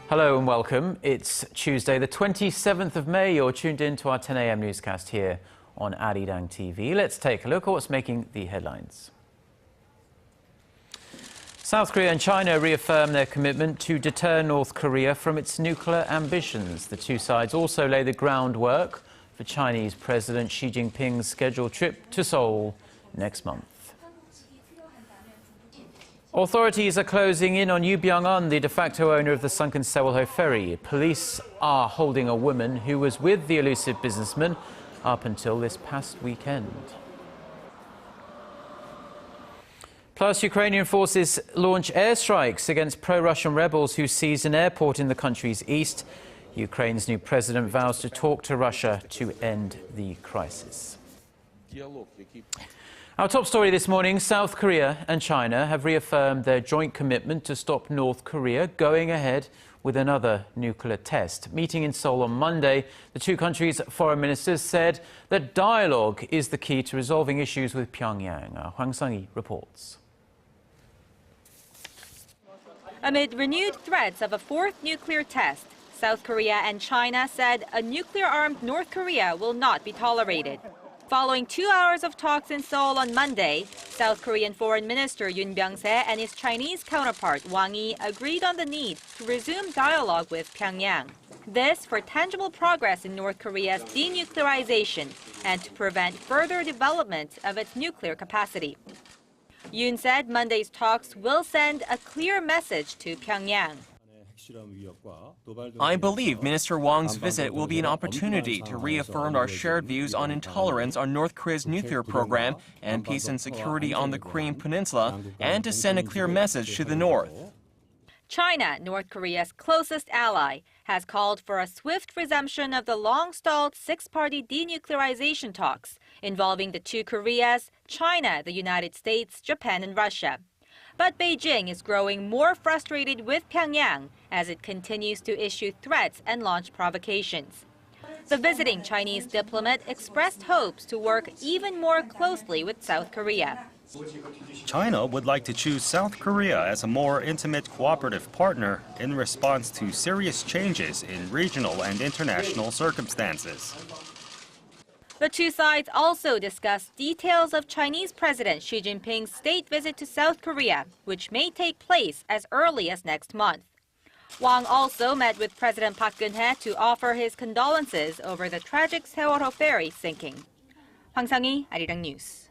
Hello and welcome. It's Tuesday, the 27th of May. You're tuned in to our 10 a.m. newscast here on ARIRANG TV. Let's take a look at what's making the headlines. South Korea and China reaffirm their commitment to deter North Korea from its nuclear ambitions. The two sides also lay the groundwork for Chinese President Xi Jinping's scheduled trip to Seoul next month. Authorities are closing in on Yu Byung-un, the de facto owner of the sunken Sewol ferry. Police are holding a woman who was with the elusive businessman up until this past weekend. Plus, Ukrainian forces launch airstrikes against pro-Russian rebels who seized an airport in the country's east. Ukraine's new president vows to talk to Russia to end the crisis. Our top story this morning, South Korea and China have reaffirmed their joint commitment to stop North Korea going ahead with another nuclear test. Meeting in Seoul on Monday, the two countries' foreign ministers said that dialogue is the key to resolving issues with Pyongyang. Hwang Sang-hee reports. Amid renewed threats of a fourth nuclear test, South Korea and China said a nuclear-armed North Korea will not be tolerated. Following 2 hours of talks in Seoul on Monday, South Korean Foreign Minister Yoon Byung-se and his Chinese counterpart Wang Yi agreed on the need to resume dialogue with Pyongyang. This for tangible progress in North Korea's denuclearization and to prevent further development of its nuclear capacity. Yoon said Monday's talks will send a clear message to Pyongyang. I believe Minister Wang's visit will be an opportunity to reaffirm our shared views on intolerance on North Korea's nuclear program and peace and security on the Korean Peninsula, and to send a clear message to the North. China, North Korea's closest ally, has called for a swift resumption of the long-stalled six-party denuclearization talks involving the two Koreas, China, the United States, Japan, and Russia. But Beijing is growing more frustrated with Pyongyang as it continues to issue threats and launch provocations. The visiting Chinese diplomat expressed hopes to work even more closely with South Korea. China would like to choose South Korea as a more intimate cooperative partner in response to serious changes in regional and international circumstances. The two sides also discussed details of Chinese President Xi Jinping's state visit to South Korea, which may take place as early as next month. Wang also met with President Park to offer his condolences over the tragic Sewol ferry sinking. Hwang Sang-hee, ARIRANG News.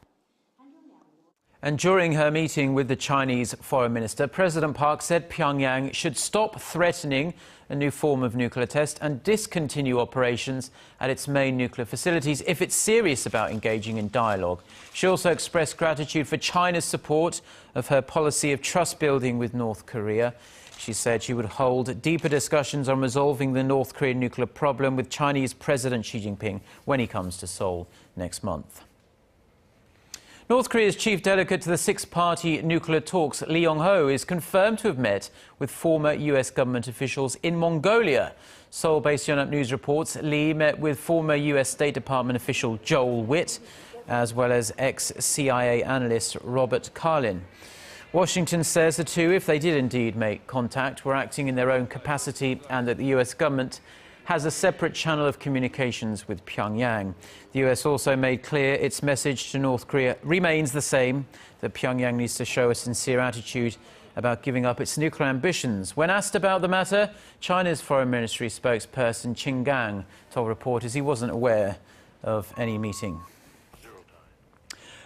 And during her meeting with the Chinese foreign minister, President Park said Pyongyang should stop threatening a new form of nuclear test and discontinue operations at its main nuclear facilities if it's serious about engaging in dialogue. She also expressed gratitude for China's support of her policy of trust building with North Korea. She said she would hold deeper discussions on resolving the North Korean nuclear problem with Chinese President Xi Jinping when he comes to Seoul next month. North Korea's chief delegate to the six-party nuclear talks, Lee Yong-ho, is confirmed to have met with former U.S. government officials in Mongolia. Seoul-based Yonhap News reports Lee met with former U.S. State Department official Joel Witt, as well as ex-CIA analyst Robert Carlin. Washington says the two, if they did indeed make contact, were acting in their own capacity and that the U.S. government has a separate channel of communications with Pyongyang. The US also made clear its message to North Korea remains the same, that Pyongyang needs to show a sincere attitude about giving up its nuclear ambitions. When asked about the matter, China's Foreign Ministry spokesperson Qin Gang told reporters he wasn't aware of any meeting.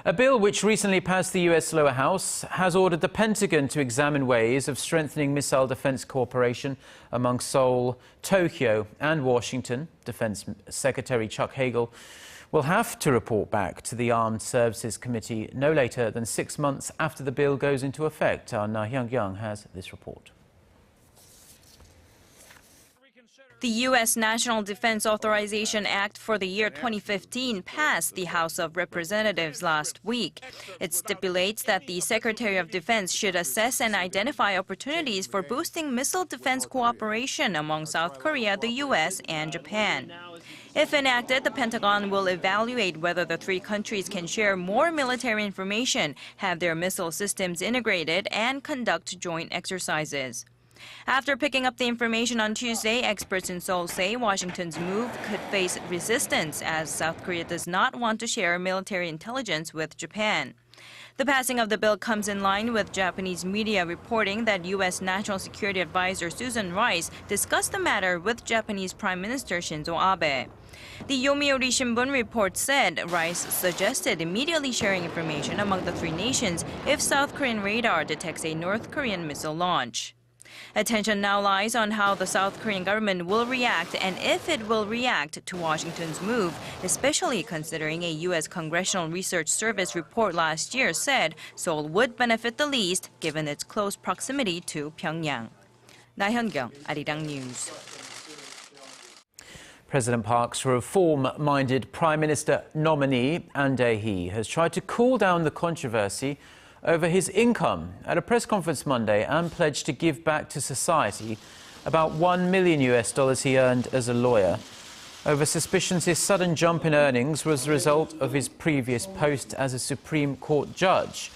A bill which recently passed the US lower house has ordered the Pentagon to examine ways of strengthening missile defense cooperation among Seoul, Tokyo and Washington. Defense Secretary Chuck Hagel will have to report back to the Armed Services Committee no later than 6 months after the bill goes into effect. Our Na Hyung-kyung has this report. The U.S. National Defense Authorization Act for the year 2015 passed the House of Representatives last week. It stipulates that the Secretary of Defense should assess and identify opportunities for boosting missile defense cooperation among South Korea, the U.S., and Japan. If enacted, the Pentagon will evaluate whether the three countries can share more military information, have their missile systems integrated, and conduct joint exercises. After picking up the information on Tuesday, experts in Seoul say Washington's move could face resistance as South Korea does not want to share military intelligence with Japan. The passing of the bill comes in line with Japanese media reporting that U.S. National Security Advisor Susan Rice discussed the matter with Japanese Prime Minister Shinzo Abe. The Yomiuri Shimbun report said Rice suggested immediately sharing information among the three nations if South Korean radar detects a North Korean missile launch. Attention now lies on how the South Korean government will react and if it will react to Washington's move, especially considering a U.S. Congressional Research Service report last year said Seoul would benefit the least given its close proximity to Pyongyang. 나현경, ARIRANG News. President Park's reform-minded Prime Minister nominee, An Dae-hee, has tried to cool down the controversy over his income. At a press conference Monday, An pledged to give back to society about $1 million he earned as a lawyer over suspicions his sudden jump in earnings was the result of his previous post as a Supreme Court judge.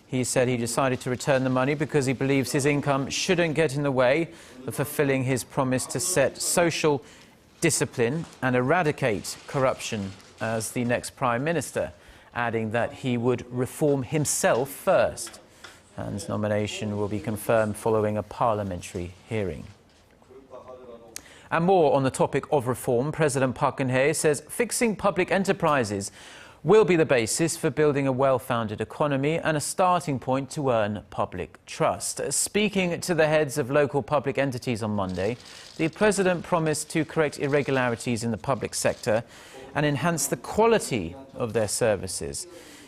He said he decided to return the money because he believes his income shouldn't get in the way of fulfilling his promise to set social discipline and eradicate corruption as the next Prime Minister, adding that he would reform himself first. An's nomination will be confirmed following a parliamentary hearing. And more on the topic of reform, President Park Geun-hye says fixing public enterprises will be the basis for building a well-founded economy and a starting point to earn public trust. Speaking to the heads of local public entities on Monday, the president promised to correct irregularities in the public sector and enhance the quality of their services.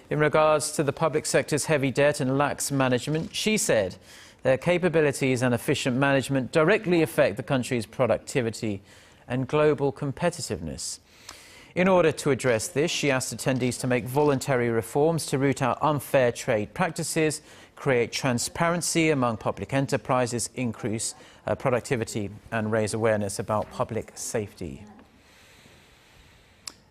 In regards to the public sector's heavy debt and lax management, she said their capabilities and efficient management directly affect the country's productivity and global competitiveness. In order to address this, she asked attendees to make voluntary reforms to root out unfair trade practices, create transparency among public enterprises, increase productivity and raise awareness about public safety.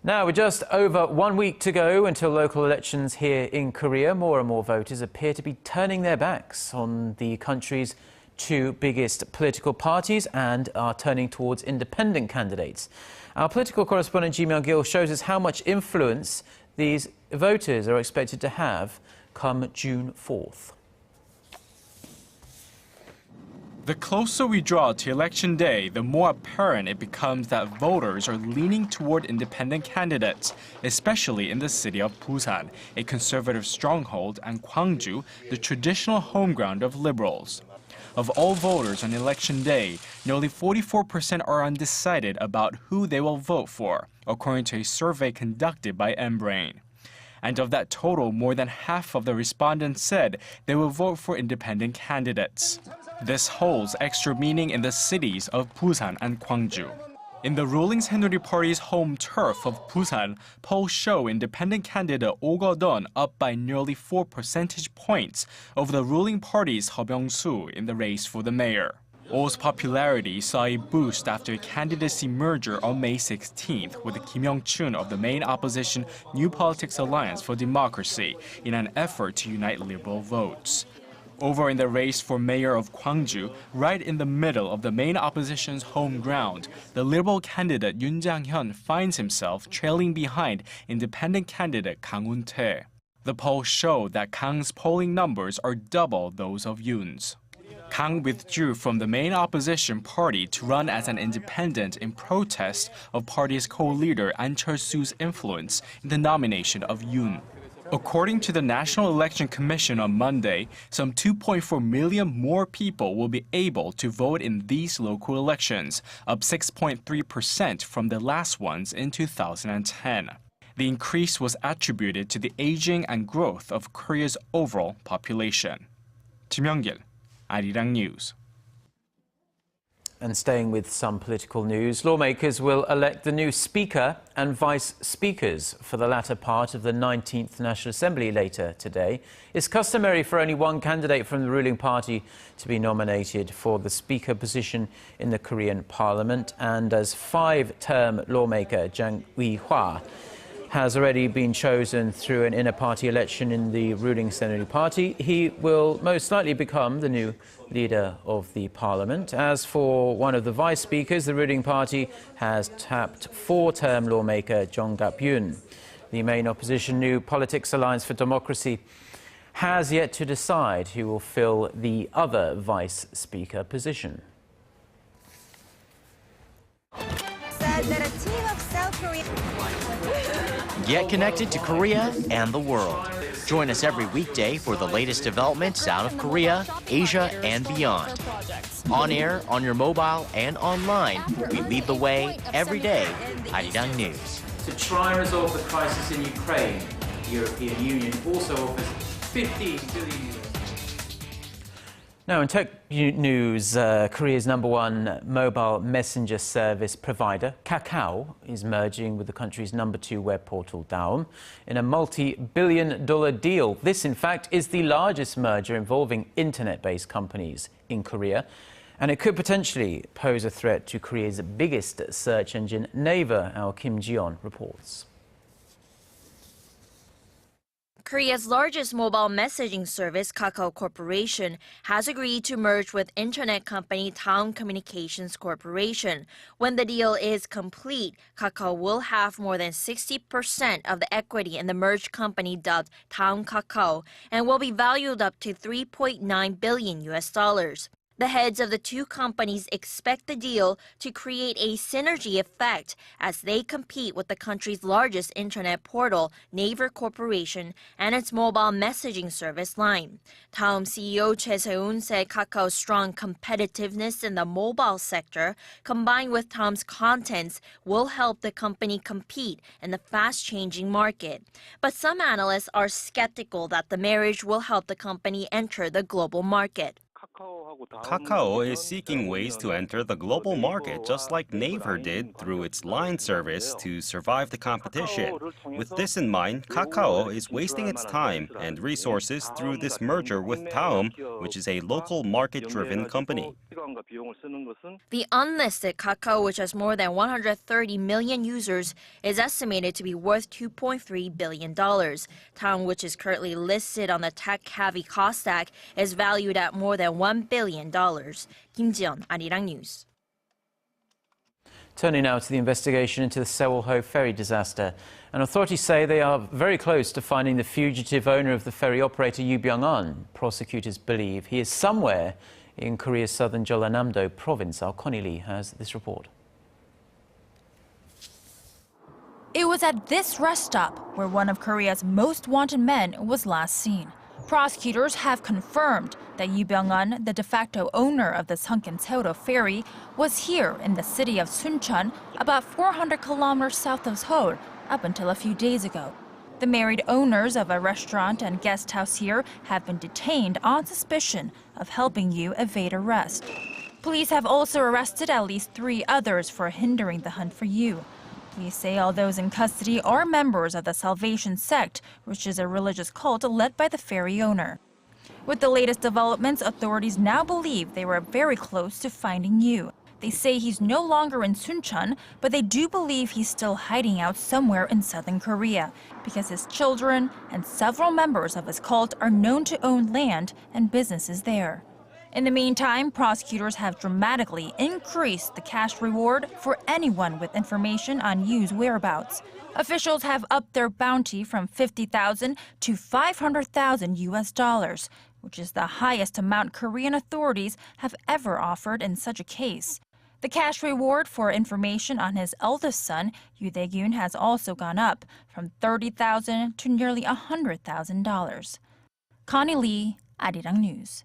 Now, with just over 1 week to go until local elections here in Korea, more and more voters appear to be turning their backs on the country's two biggest political parties and are turning towards independent candidates. Our political correspondent Ji Myung-gil shows us how much influence these voters are expected to have come June 4th. The closer we draw to election day, the more apparent it becomes that voters are leaning toward independent candidates, especially in the city of Busan, a conservative stronghold, and Gwangju, the traditional home ground of liberals. Of all voters on election day, nearly 44% are undecided about who they will vote for, according to a survey conducted by mBrain. And of that total, more than half of the respondents said they will vote for independent candidates. This holds extra meaning in the cities of Busan and Gwangju. In the ruling Saenuri Party's home turf of Busan, polls show independent candidate Oh Go-don up by nearly 4 percentage points over the ruling party's Heo Byung-soo in the race for the mayor. Oh's popularity saw a boost after a candidacy merger on May 16th with Kim Young-chun of the main opposition New Politics Alliance for Democracy in an effort to unite liberal votes. Over in the race for mayor of Gwangju, right in the middle of the main opposition's home ground, the liberal candidate Yoon Jang-hyun finds himself trailing behind independent candidate Kang Un-tae. The polls show that Kang's polling numbers are double those of Yoon's. Kang withdrew from the main opposition party to run as an independent in protest of party's co-leader An Cheol-soo's influence in the nomination of Yoon. According to the National Election Commission on Monday, some 2.4 million more people will be able to vote in these local elections, up 6.3% from the last ones in 2010. The increase was attributed to the aging and growth of Korea's overall population. Ji Myung-gil, ARIRANG News. And staying with some political news, lawmakers will elect the new Speaker and Vice Speakers for the latter part of the 19th National Assembly later today. It's customary for only one candidate from the ruling party to be nominated for the Speaker position in the Korean Parliament, and as five-term lawmaker Jang Ui-hwa has already been chosen through an inner-party election in the ruling Seoul party. He will most likely become the new leader of the parliament. As for one of the vice speakers, the ruling party has tapped four-term lawmaker Jong Gap-yoon. The main opposition New Politics Alliance for Democracy has yet to decide who will fill the other vice speaker position. Said that a team of South Korea. Get connected to Korea and the world. Join us every weekday for the latest developments out of Korea, Asia, and beyond. On air, on your mobile, and online, we lead the way every day. ARIRANG News. To try and resolve the crisis in Ukraine, the European Union also offers 15 billion euros. Now, in tech news, Korea's #1 mobile messenger service provider, Kakao, is merging with the country's #2 web portal, Daum, in a multi-billion-dollar deal. This, in fact, is the largest merger involving internet-based companies in Korea, and it could potentially pose a threat to Korea's biggest search engine, Naver. Our Kim Ji-yeon reports. Korea's largest mobile messaging service, Kakao Corporation, has agreed to merge with internet company Daum Communications Corporation. When the deal is complete, Kakao will have more than 60% of the equity in the merged company dubbed Kakao Kakao and will be valued up to $3.9 billion. The heads of the two companies expect the deal to create a synergy effect as they compete with the country's largest internet portal, Naver Corporation, and its mobile messaging service Line. Daum CEO Choi Se-un said Kakao's strong competitiveness in the mobile sector, combined with Daum's contents, will help the company compete in the fast-changing market. But some analysts are skeptical that the marriage will help the company enter the global market. Kakao is seeking ways to enter the global market just like Naver did through its Line service to survive the competition. With this in mind, Kakao is wasting its time and resources through this merger with Daum, which is a local market-driven company. The unlisted Kakao, which has more than 130 million users, is estimated to be worth $2.3 billion. Daum, which is currently listed on the tech-heavy Kosdaq, is valued at more than $1 billion. Kim Ji-yeon, ARIRANG News. Turning now to the investigation into the Sewol ferry disaster. And authorities say they are very close to finding the fugitive owner of the ferry operator, Yu Byung-an. Prosecutors believe he is somewhere in Korea's southern Jeollanam-do province. Our Connie Lee has this report. It was at this rest stop where one of Korea's most wanted men was last seen. Prosecutors have confirmed that Yu Byung-an, the de facto owner of the sunken Sewol ferry, was here in the city of Suncheon, about 400 kilometers south of Seoul, up until a few days ago. The married owners of a restaurant and guest house here have been detained on suspicion of helping Yu evade arrest. Police have also arrested at least 3 others for hindering the hunt for Yu. Police say all those in custody are members of the Salvation Sect, which is a religious cult led by the ferry owner. With the latest developments, authorities now believe they were very close to finding Yu. They say he's no longer in Suncheon, but they do believe he's still hiding out somewhere in southern Korea, because his children and several members of his cult are known to own land and businesses there. In the meantime, prosecutors have dramatically increased the cash reward for anyone with information on Yu's whereabouts. Officials have upped their bounty from $50,000 to $500,000, which is the highest amount Korean authorities have ever offered in such a case. The cash reward for information on his eldest son, Yu Dae-gyun, has also gone up from $30,000 to nearly $100,000. Connie Lee, ARIRANG News.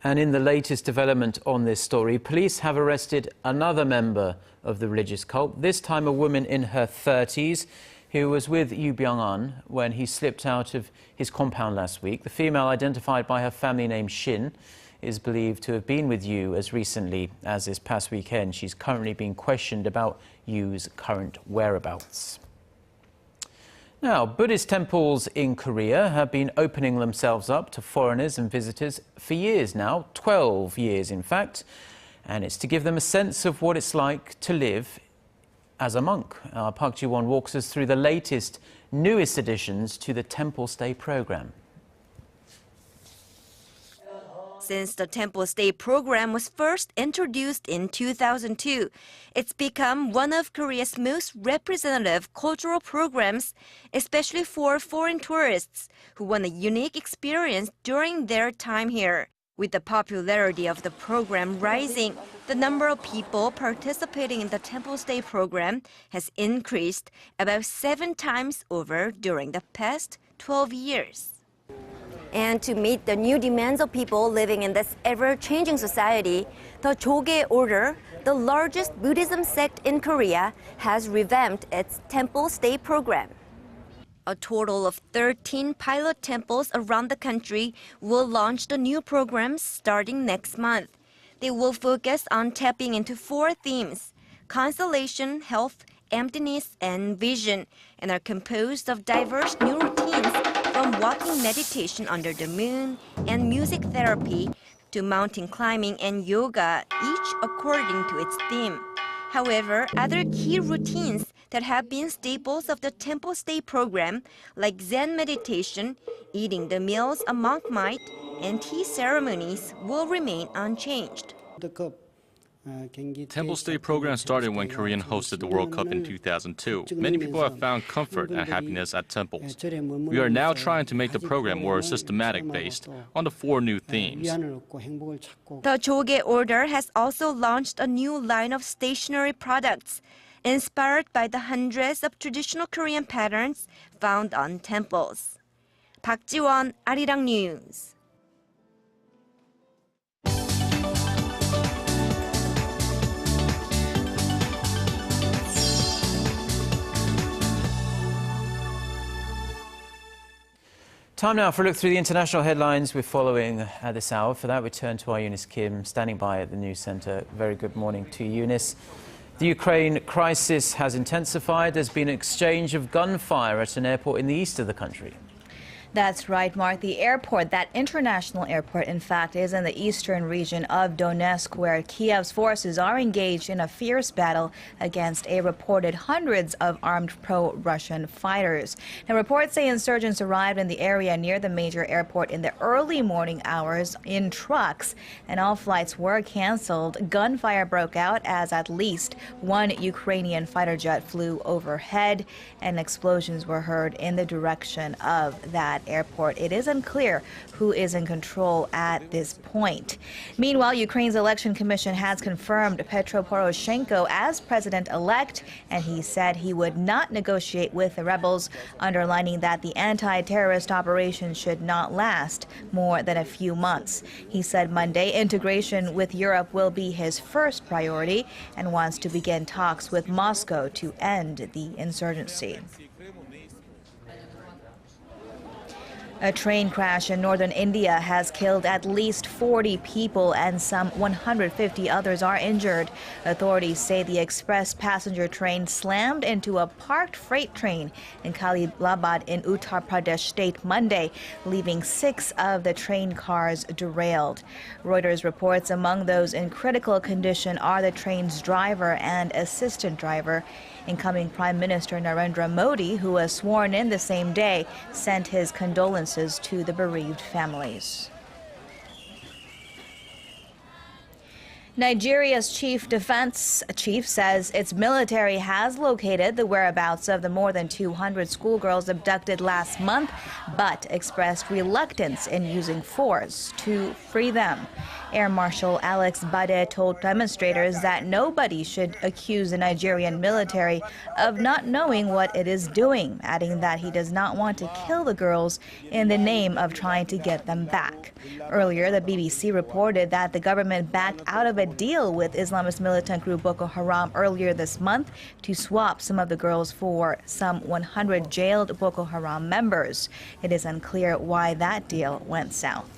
And in the latest development on this story, police have arrested another member of the religious cult, this time a woman in her 30s who was with Yu Byung-an when he slipped out of his compound last week. The female, identified by her family name Shin, is believed to have been with Yu as recently as this past weekend. She's currently being questioned about Yu's current whereabouts. Now, Buddhist temples in Korea have been opening themselves up to foreigners and visitors for years now, 12 years in fact, and it's to give them a sense of what it's like to live as a monk. Park Ji-won walks us through the latest, newest additions to the Temple Stay program. Since the Temple Stay program was first introduced in 2002, it's become one of Korea's most representative cultural programs, especially for foreign tourists who want a unique experience during their time here. With the popularity of the program rising, the number of people participating in the Temple Stay program has increased about 7 times over during the past 12 years. And to meet the new demands of people living in this ever-changing society, the Jogae Order, the largest Buddhism sect in Korea, has revamped its Temple Stay program. A total of 13 pilot temples around the country will launch the new programs starting next month. They will focus on tapping into 4 themes: constellation, health, emptiness, and vision, and are composed of diverse new routines from walking meditation under the moon and music therapy to mountain climbing and yoga, each according to its theme. However, other key routines that have been staples of the Temple Stay program, like Zen meditation, eating the meals a monk might, and tea ceremonies, will remain unchanged. Temple Stay program started when Korea hosted the World Cup in 2002. Many people have found comfort and happiness at temples. We are now trying to make the program more systematic based on the 4 new themes. The Jogae Order has also launched a new line of stationery products inspired by the hundreds of traditional Korean patterns found on temples. Park Ji-won, ARIRANG News. Time now for a look through the international headlines we're following at this hour. For that, we turn to our Eunice Kim, standing by at the news center. Very good morning to Eunice. The Ukraine crisis has intensified. There's been an exchange of gunfire at an airport in the east of the country. That's right, Mark. The airport, that international airport, in fact, is in the eastern region of Donetsk, where Kiev's forces are engaged in a fierce battle against a reported hundreds of armed pro-Russian fighters. Now, reports say insurgents arrived in the area near the major airport in the early morning hours in trucks, and all flights were canceled. Gunfire broke out as at least 1 Ukrainian fighter jet flew overhead, and explosions were heard in the direction of that airport. It is unclear who is in control at this point. Meanwhile, Ukraine's election commission has confirmed Petro Poroshenko as president-elect, and he said he would not negotiate with the rebels, underlining that the anti-terrorist operation should not last more than a few months. He said Monday integration with Europe will be his first priority and wants to begin talks with Moscow to end the insurgency. A train crash in northern India has killed at least 40 people and some 150 others are injured. Authorities say the express passenger train slammed into a parked freight train in Khalilabad in Uttar Pradesh state Monday, leaving 6 of the train cars derailed. Reuters reports among those in critical condition are the train's driver and assistant driver. Incoming Prime Minister Narendra Modi, who was sworn in the same day, sent his condolences to the bereaved families. Nigeria's defense chief says its military has located the whereabouts of the more than 200 schoolgirls abducted last month, but expressed reluctance in using force to free them. Air Marshal Alex Bade told demonstrators that nobody should accuse the Nigerian military of not knowing what it is doing, adding that he does not want to kill the girls in the name of trying to get them back. Earlier, the BBC reported that the government backed out of a deal with Islamist militant group Boko Haram earlier this month to swap some of the girls for some 100 jailed Boko Haram members. It is unclear why that deal went south.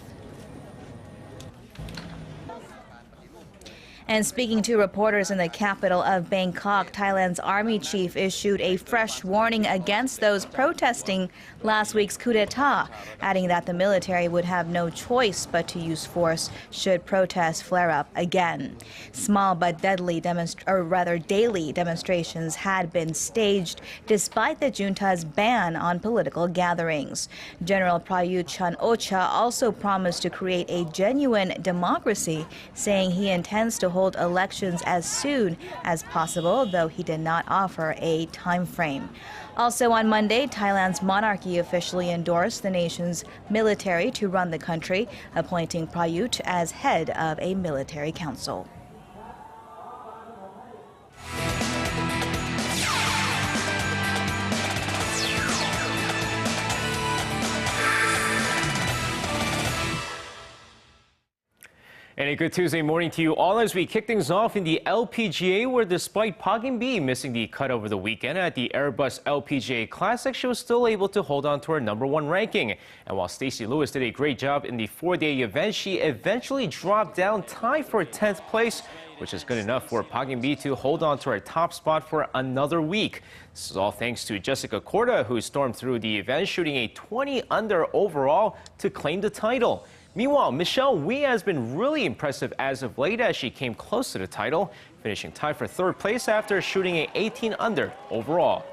And speaking to reporters in the capital of Bangkok, Thailand's army chief issued a fresh warning against those protesting last week's coup d'etat, adding that the military would have no choice but to use force should protests flare up again. Small but daily demonstrations had been staged despite the junta's ban on political gatherings. General Prayut Chan-o-cha also promised to create a genuine democracy, saying he intends to hold elections as soon as possible, though he did not offer a time frame. Also on Monday, Thailand's monarchy officially endorsed the nation's military to run the country, appointing Prayut as head of a military council. And a good Tuesday morning to you all as we kick things off in the LPGA, where despite Park In-bi missing the cut over the weekend at the Airbus LPGA Classic, she was still able to hold on to her #1 ranking. And while Stacey Lewis did a great job in the 4-day event, she eventually dropped down tied for 10th place, which is good enough for Park In-bi to hold on to her top spot for another week. This is all thanks to Jessica Korda, who stormed through the event, shooting a 20 under overall to claim the title. Meanwhile, Michelle Wie has been really impressive as of late as she came close to the title, finishing tied for 3rd place after shooting a 18 under overall.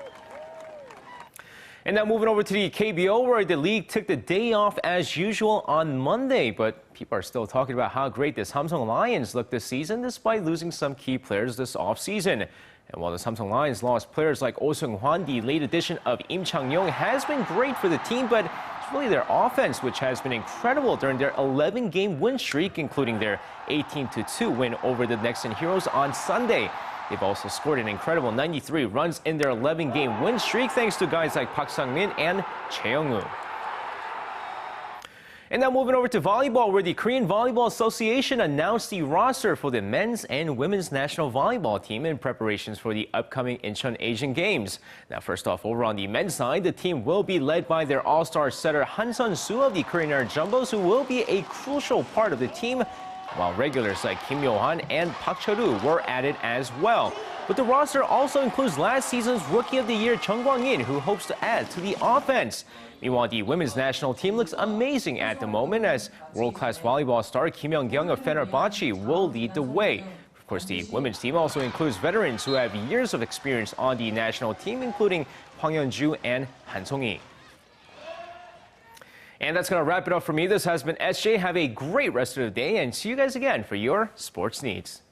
And now moving over to the KBO, where the league took the day off as usual on Monday, but people are still talking about how great the Samsung Lions look this season despite losing some key players this offseason. And while the Samsung Lions lost players like Oh Seung-hwan, the late addition of Im Chang-yong has been great for the team, but it's really their offense which has been incredible during their 11-game win streak, including their 18-2 win over the Nexen Heroes on Sunday. They've also scored an incredible 93 runs in their 11-game win streak, thanks to guys like Park Sang-min and Choi Young-woo. And now moving over to volleyball, where the Korean Volleyball Association announced the roster for the men's and women's national volleyball team in preparations for the upcoming Incheon Asian Games. Now, first off, over on the men's side, the team will be led by their all-star setter Han Sun-soo of the Korean Air Jumbos, who will be a crucial part of the team, while regulars like Kim Yo-han and Park Chol-woo were added as well. But the roster also includes last season's Rookie of the Year Chung Kwang-in, who hopes to add to the offense. Meanwhile, the women's national team looks amazing at the moment as world-class volleyball star Kim Young-kyung of Fenerbahce will lead the way. Of course, the women's team also includes veterans who have years of experience on the national team, including Hwang Yeon-ju and Han Song-hee. And that's going to wrap it up for me. This has been SJ. Have a great rest of the day and see you guys again for your sports needs.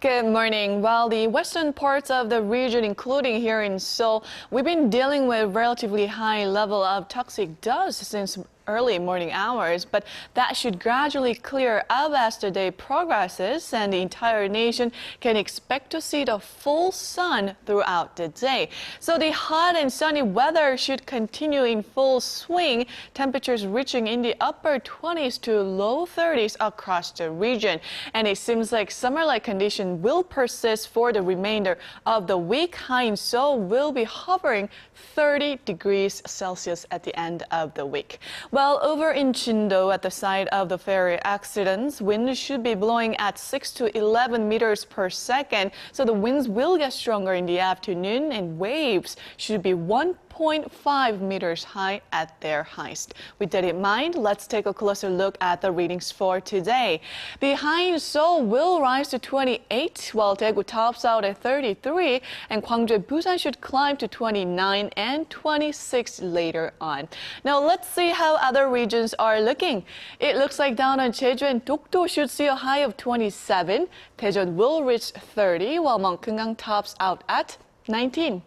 Good morning. Well, the western parts of the region, including here in Seoul, we've been dealing with relatively high level of toxic dust since early morning hours, but that should gradually clear up as the day progresses, and the entire nation can expect to see the full sun throughout the day. So the hot and sunny weather should continue in full swing, temperatures reaching in the upper 20s to low 30s across the region. And it seems like summer-like condition will persist for the remainder of the week. High in Seoul will be hovering 30 degrees Celsius at the end of the week. Well, over in Chindo, at the site of the ferry accidents, winds should be blowing at 6 to 11 meters per second. So the winds will get stronger in the afternoon, and waves should be 1.5 meters high at their highest. With that in mind, let's take a closer look at the readings for today. The high in Seoul will rise to 28, while Daegu tops out at 33, and Gwangju and Busan should climb to 29 and 26 later on. Now let's see how other regions are looking. It looks like down on Jeju and Dokdo should see a high of 27. Daejeon will reach 30, while Myeongkang tops out at 19.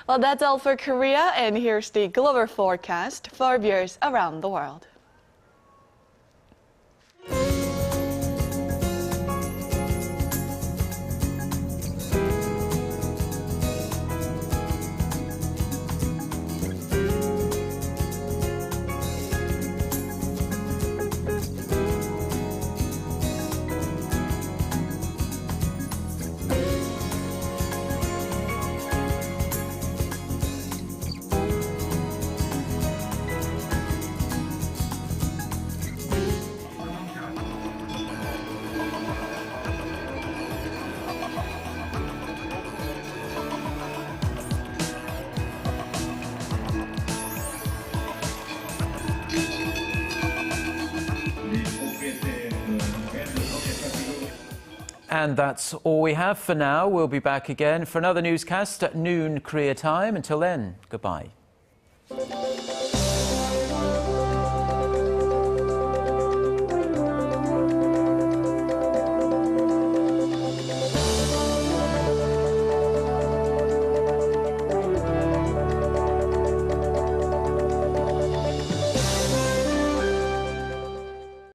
Well, that's all for Korea, and here's the global forecast for viewers around the world. And that's all we have for now. We'll be back again for another newscast at noon Korea time. Until then, goodbye.